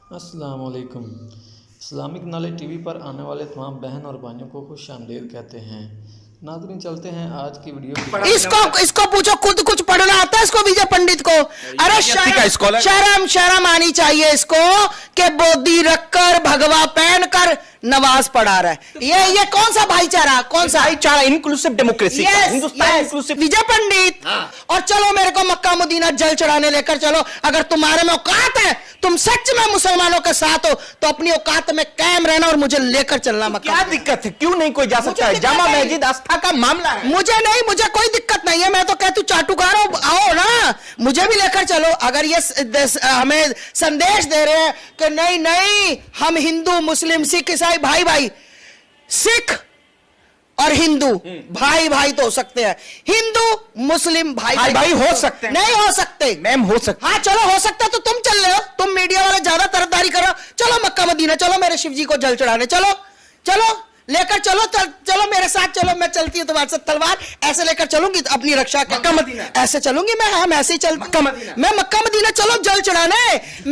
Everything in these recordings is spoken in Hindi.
अस्सलाम वालेकुम। इस्लामिक नॉलेज टीवी पर आने वाले तमाम बहन और भाइयों को खुश आमदीद कहते हैं। नाज़रीन, चलते हैं आज की वीडियो। इसको पूछो, खुद कुछ पढ़ना आता है इसको, विजय पंडित को? अरे शर्म आनी चाहिए इसको कि बोदी रखकर भगवा पहनकर नवाज पढ़ा रहा है। ये कौन सा भाईचारा, कौन सा भाईचारा? Inclusive democracy, Hindustan inclusive. Vijay Pandit, और चलो मेरे को मक्का मदीना जल चढ़ाने लेकर चलो। अगर तुम्हारे में औकात है, तुम सच में मुसलमानों के साथ हो, तो अपनी औकात में कायम रहना और मुझे लेकर चलना मक्का। क्या दिक्कत है? क्यों नहीं कोई जा सकता है? जामा मस्जिद आस्था का मामला है। मुझे कोई दिक्कत नहीं है। मैं तो कहती हूँ चाटुकार हो, आओ ना, मुझे भी लेकर चलो। अगर ये हमें संदेश दे रहे हैं कि नहीं नहीं, हम हिंदू मुस्लिम सिख ईसाई भाई भाई, सिख और हिंदू भाई भाई तो हो सकते हैं, हिंदू मुस्लिम भाई भाई हो सकते हैं। नहीं हो सकते मैम, हो सकते। हाँ चलो, हो सकता है तो तुम चल रहे हो, तुम मीडिया वाले ज्यादा तरफदारी करो। चलो मक्का मदीना चलो, मेरे शिव जी को जल चढ़ाने चलो, चलो लेकर चलो, चलो मेरे साथ चलो। मैं चलती हूँ तुम्हारे साथ, तलवार ऐसे लेकर चलूंगी अपनी रक्षा मक्का मदीना ऐसे चलूंगी मैं। हम ऐसे ही चलते, मैं मक्का मदीना चलो जल चढ़ाने।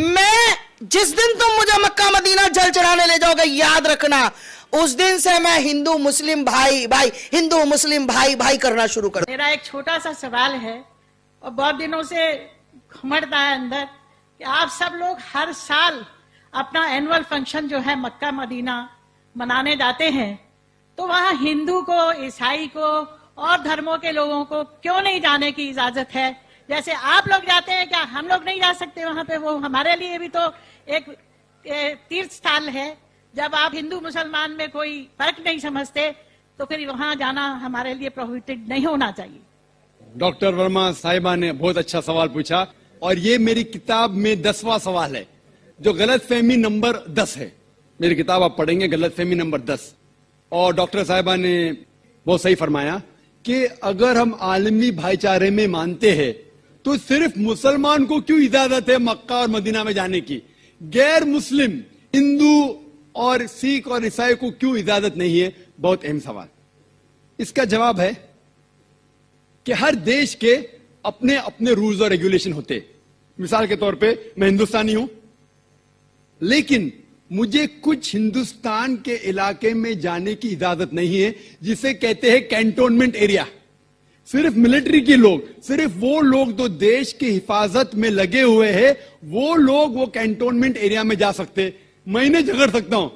मैं जिस दिन तुम मुझे मक्का मदीना जल चढ़ाने ले जाओगे, याद रखना उस दिन से मैं हिंदू मुस्लिम भाई भाई, हिंदू मुस्लिम भाई भाई करना शुरू कर। मेरा एक छोटा सा सवाल है और बहुत दिनों से घुमड़ता है अंदर कि आप सब लोग हर साल अपना एनुअल फंक्शन जो है मक्का मदीना मनाने जाते हैं, तो वहां हिंदू को, ईसाई को और धर्मों के लोगों को क्यों नहीं जाने की इजाजत है? जैसे आप लोग जाते हैं, क्या हम लोग नहीं जा सकते वहां पे? वो हमारे लिए भी तो एक तीर्थ स्थल है। जब आप हिंदू मुसलमान में कोई फर्क नहीं समझते, तो फिर वहां जाना हमारे लिए प्रोहिबिटेड नहीं होना चाहिए। डॉक्टर वर्मा साहिबा ने बहुत अच्छा सवाल पूछा, और ये मेरी किताब में 10वां सवाल है, जो गलतफहमी नंबर 10 है। मेरी किताब आप पढ़ेंगे, गलतफहमी नंबर 10। और डॉक्टर साहिबा ने बहुत सही फरमाया कि अगर हम आलमी भाईचारे में मानते हैं, तो सिर्फ मुसलमान को क्यों इजाजत है मक्का और मदीना में जाने की? गैर मुस्लिम हिंदू और सिख और ईसाई को क्यों इजाजत नहीं है? बहुत अहम सवाल। इसका जवाब है कि हर देश के अपने अपने रूल्स और रेगुलेशन होते। मिसाल के तौर पे मैं हिंदुस्तानी हूं, लेकिन मुझे कुछ हिंदुस्तान के इलाके में जाने की इजाजत नहीं है, जिसे कहते हैं कैंटोनमेंट एरिया। सिर्फ मिलिट्री के लोग, सिर्फ वो लोग जो देश की हिफाजत में लगे हुए हैं, वो लोग वो कैंटोनमेंट एरिया में जा सकते। मैं नहीं झगड़ सकता हूं,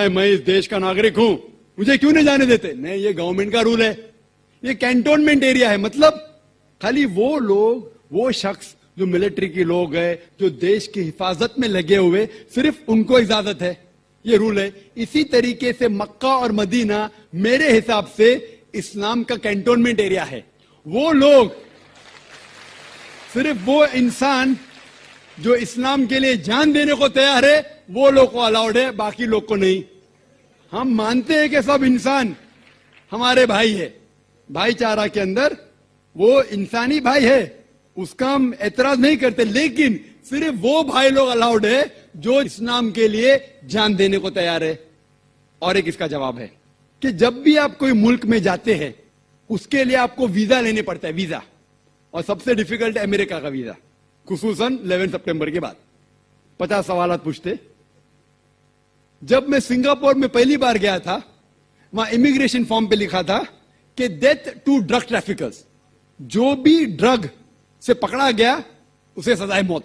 मैं इस देश का नागरिक हूं, मुझे क्यों नहीं जाने देते? नहीं, ये गवर्नमेंट का रूल है। ये कैंटोनमेंट एरिया है, मतलब खाली वो लोग, वो शख्स जो मिलिट्री के लोग हैं, जो देश की हिफाजत में लगे हुए, सिर्फ उनको इजाजत है। ये रूल है। इसी तरीके से मक्का और मदीना मेरे हिसाब से इस्लाम का कैंटोनमेंट एरिया है। वो लोग, सिर्फ वो इंसान जो इस्लाम के लिए जान देने को तैयार है, वो लोग को अलाउड है, बाकी लोग को नहीं। हम मानते हैं कि सब इंसान हमारे भाई है, भाईचारा के अंदर वो इंसानी भाई है, उसका हम एतराज नहीं करते, लेकिन सिर्फ वो भाई लोग अलाउड है जो इस्लाम के लिए जान देने को तैयार है। और एक इसका जवाब है कि जब भी आप कोई मुल्क में जाते हैं, उसके लिए आपको वीजा लेने पड़ता है, वीजा। और सबसे डिफिकल्ट है अमेरिका का वीजा, खुसूसन 11 सितंबर के बाद। 50 सवाल पूछते। जब मैं सिंगापुर में पहली बार गया था, वहां इमिग्रेशन फॉर्म पे लिखा था कि डेथ टू ड्रग ट्रैफिकर्स, जो भी ड्रग से पकड़ा गया उसे सजाए मौत।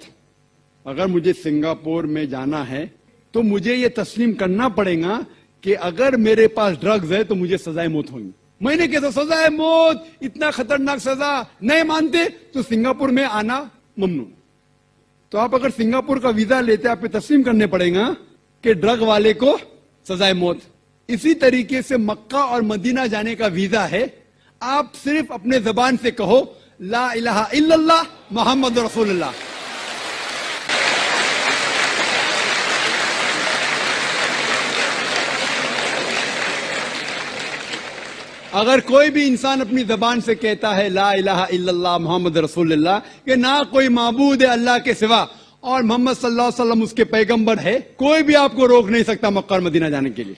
अगर मुझे सिंगापुर में जाना है, तो मुझे यह तस्लीम करना पड़ेगा कि अगर मेरे पास ड्रग्स है तो मुझे सजाए मौत होगी। मैंने कैसा सजाए मौत, इतना खतरनाक सजा नहीं मानते तो सिंगापुर में आना ममनू। तो आप अगर सिंगापुर का वीजा लेते, आप तस्लीम करने पड़ेगा कि ड्रग वाले को सजाए मौत। इसी तरीके से मक्का और मदीना जाने का वीजा है। आप सिर्फ अपने जबान से कहो ला इलाहा इल्लल्लाह मोहम्मद रसूलुल्लाह। अगर कोई भी इंसान अपनी जबान से कहता है ला इलाहा इल्लल्लाह मोहम्मद रसूलुल्लाह, कि ना कोई माबूद है अल्लाह के सिवा और मोहम्मद सल्लल्लाहु अलैहि वसल्लम उसके पैगंबर है, कोई भी आपको रोक नहीं सकता मक्का और मदीना जाने के लिए।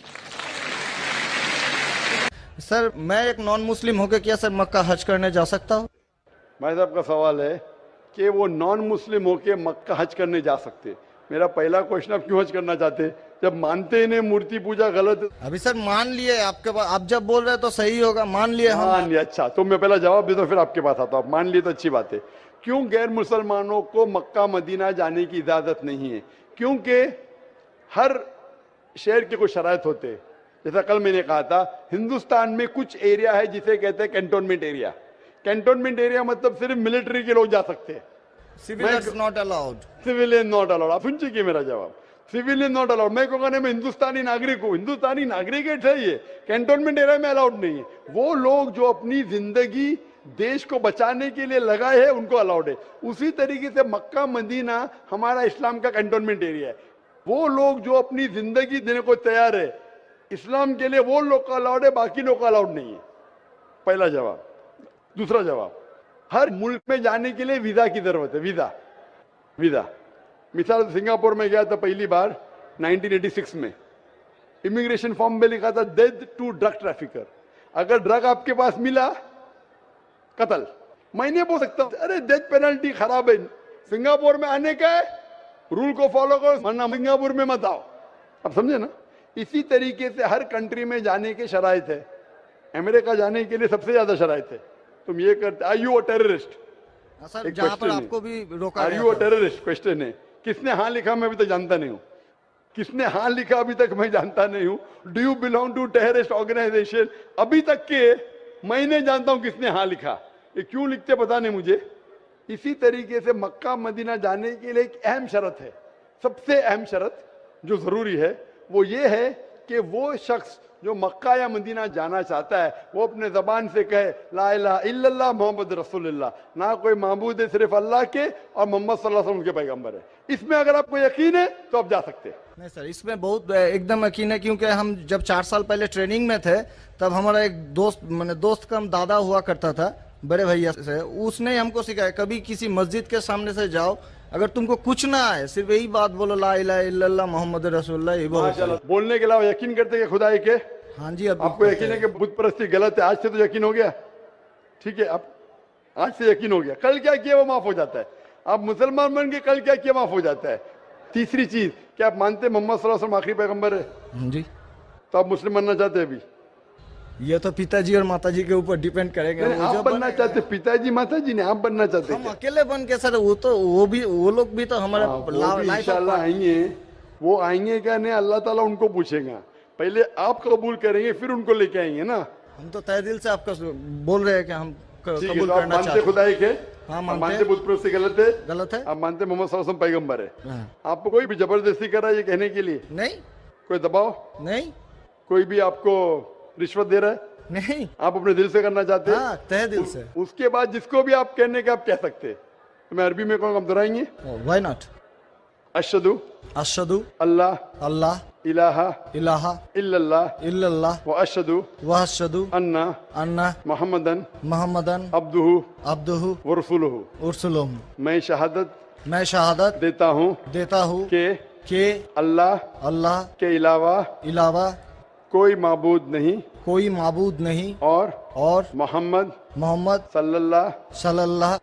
सर, मैं एक नॉन मुस्लिम होकर क्या सर मक्का हज करने जा सकता हूँ? भाई साहब का सवाल है कि वो नॉन मुस्लिम होके मक्का हज करने जा सकते। मेरा पहला क्वेश्चन, आप क्यों हज करना चाहते? जब मानते ही नहीं मूर्ति पूजा गलत है। अभी सर मान लिए आपके पास, आप जब बोल रहे हैं तो सही होगा, मान लिए हम। मान लिया, अच्छा तो मैं पहला जवाब देता हूं, फिर आपके पास आता हूं। मान लिए तो अच्छी बात है। क्यों गैर मुसलमानों को मक्का मदीना जाने की इजाजत नहीं है? क्योंकि हर शहर के कुछ शराइत होते हैं। जैसा कल मैंने कहा था, हिंदुस्तान में कुछ एरिया है जिसे कहते हैं कैंटोनमेंट एरिया। कैंटोनमेंट एरिया मतलब सिर्फ मिलिट्री के लोग जा सकते हैं, civilians not allowed. Civilian not allowed. आप सुन चुके मेरा जवाब, सिविलियन नॉट अलाउड। मैं कहूँगा नहीं, मैं हिंदुस्तानी नागरिक हूँ, हिंदुस्तानी नागरिक है सही है, कैंटोनमेंट एरिया में अलाउड नहीं है। वो लोग जो अपनी जिंदगी देश को बचाने के लिए लगाए हैं उनको अलाउड है। उसी तरीके से मक्का मदीना हमारा इस्लाम का कैंटोनमेंट एरिया है। वो लोग जो अपनी जिंदगी देने को तैयार है इस्लाम के लिए, वो लोग का अलाउड है, बाकी लोग का अलाउड नहीं है। पहला जवाब। दूसरा जवाब, हर मुल्क में जाने के लिए वीजा की जरूरत है। वीजा मिसाल सिंगापुर में गया था पहली बार 1986 में, इमिग्रेशन फॉर्म में लिखा था डेथ टू ड्रग ट्रैफिकर। अगर ड्रग आपके पास मिला, कत्ल। मैं नहीं बोल सकता अरे डेथ पेनल्टी खराब है, सिंगापुर में आने का है, रूल को फॉलो करो, वरना सिंगापुर में मत आओ। आप समझे ना? इसी तरीके से हर कंट्री में जाने के शराइत है। अमेरिका जाने के लिए सबसे ज्यादा शराइत है। तुम ये करते, are you a terrorist? Sir जहाँ पर आपको भी रोका आर गया यू अ था। टेररिस्ट क्वेश्चन है। किसने हाँ लिखा मैं अभी तक जानता नहीं हूँ। किसने हाँ लिखा अभी तक मैं जानता नहीं हूँ। Do you belong to terrorist organisation? अभी तक के मैं नहीं जानता हूँ किसने हाँ लिखा। ये क्यों लिखते पता नहीं मुझे। इसी तरीके से मक्का मदीना जाने के लिए एक अहम शर्त है, सबसे अहम शर्त जो जरूरी है वो ये है कि वो शख्स जो मक्का या मदीना जाना चाहता है वो अपने जबान से कहे ला इलाहा इल्लल्लाह मोहम्मद रसूलुल्लाह, ना कोई माबूद है सिर्फ अल्लाह के, और मोहम्मद सल्लल्लाहु अलैहि वसल्लम के पैगंबर है। इसमें अगर आपको यकीन है तो आप जा सकते हैं। नहीं सर, इसमें बहुत एकदम यकीन है, क्योंकि हम जब 4 साल पहले ट्रेनिंग में थे तब हमारा एक दोस्त, मैंने दोस्त का दादा हुआ करता था बड़े भैया से, उसने हमको सिखाया कभी किसी मस्जिद के सामने से जाओ, अगर तुमको कुछ ना आए सिर्फ यही बात बोलो ला इलाहा इल्लल्लाह मोहम्मद रसूलुल्लाह, ये बहुत माशाल्लाह। बोलने के अलावा यकीन करते हैं खुदा के? हाँ जी। अब आपको यकीन है कि बुत परस्ती गलत है? आज से तो यकीन हो गया, ठीक है? अब आज से यकीन हो गया, कल क्या किया वो माफ हो जाता है। आप मुसलमान बन के कल क्या किया माफ हो जाता है। तीसरी चीज, क्या आप मानते मोहम्मद सल्लल्लाहु अलैहि वसल्लम आखिरी पैगंबर है? हाँ जी। तो आप मुस्लिम बनना चाहते हैं? अभी ये तो पिताजी और माताजी के ऊपर डिपेंड करेगा। आप बनना चाहते, पिताजी माताजी ने, आप बनना चाहते हम क्या? अकेले बन के सर, वो लोग भी तो हमारा लाइफ इंशाल्लाह आएंगे। वो आएंगे क्या नहीं, अल्लाह ताला उनको पूछेगा। पहले आप कबूल करेंगे फिर उनको लेके आएंगे ना। हम तो तहे दिल से आपका बोल रहे हैं कि हम ठीक है, कबूल तो आप करना मानते चाहते हैं। खुदाई के? हाँ, आप मानते मानते हैं। बुत परस्ती गलत है? गलत है। आप मानते मोहम्मद सल्लल्लाहु अलैहि वसल्लम पैगंबर है? हाँ। आपको कोई भी जबरदस्ती कर रहा है ये कहने के लिए? नहीं कोई दबाव? नहीं कोई भी आपको रिश्वत दे रहा है? नहीं। आप अपने दिल से करना चाहते हैं? हाँ, तहे दिल से। उसके बाद जिसको भी आप कहने के आप कह सकते हैं। तो मैं अरबी में कहूँगा, हम दोहराएंगे। Why not? अशहदु अशहदु अल्लाह अल्लाह इलाहा इलाहा इल्लल्लाह इल्लल्लाह व अशहदु व अशहदु अन्ना अन्ना मुहम्मदन मोहम्मदन अब्दुहु अब्दुहु व रसूलुहु। उरसुलुहु। मैं शहादत मैं शहादत देता हूँ देता हूँ कि कि अल्लाह अल्लाह के अलावा कोई माबूद नहीं कोई माबूद नहीं और मोहम्मद मोहम्मद सल्लल्लाहु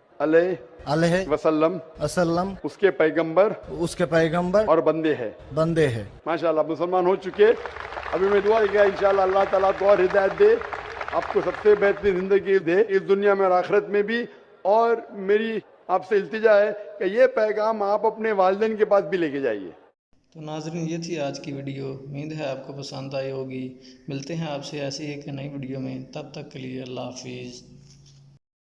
अलैहि वसल्लम वसल्लम उसके पैगंबर उसके पैगंबर और बंदे हैं। बंदे हैं। माशाल्लाह मुसलमान हो चुके। अभी मैं दुआ किया इंशाल्लाह अल्लाह ताला को और हिदायत दे, आपको सबसे बेहतरीन जिंदगी दे इस दुनिया में और आखिरत में भी। और मेरी आपसे इल्तिजा है कि ये पैगाम आप अपने वालिदैन के पास भी लेके जाइए। तो नाज़रीन, ये थी आज की वीडियो। उम्मीद है आपको पसंद आई होगी। मिलते हैं आपसे ऐसी एक नई वीडियो में, तब तक के लिए अल्लाह हाफिज़।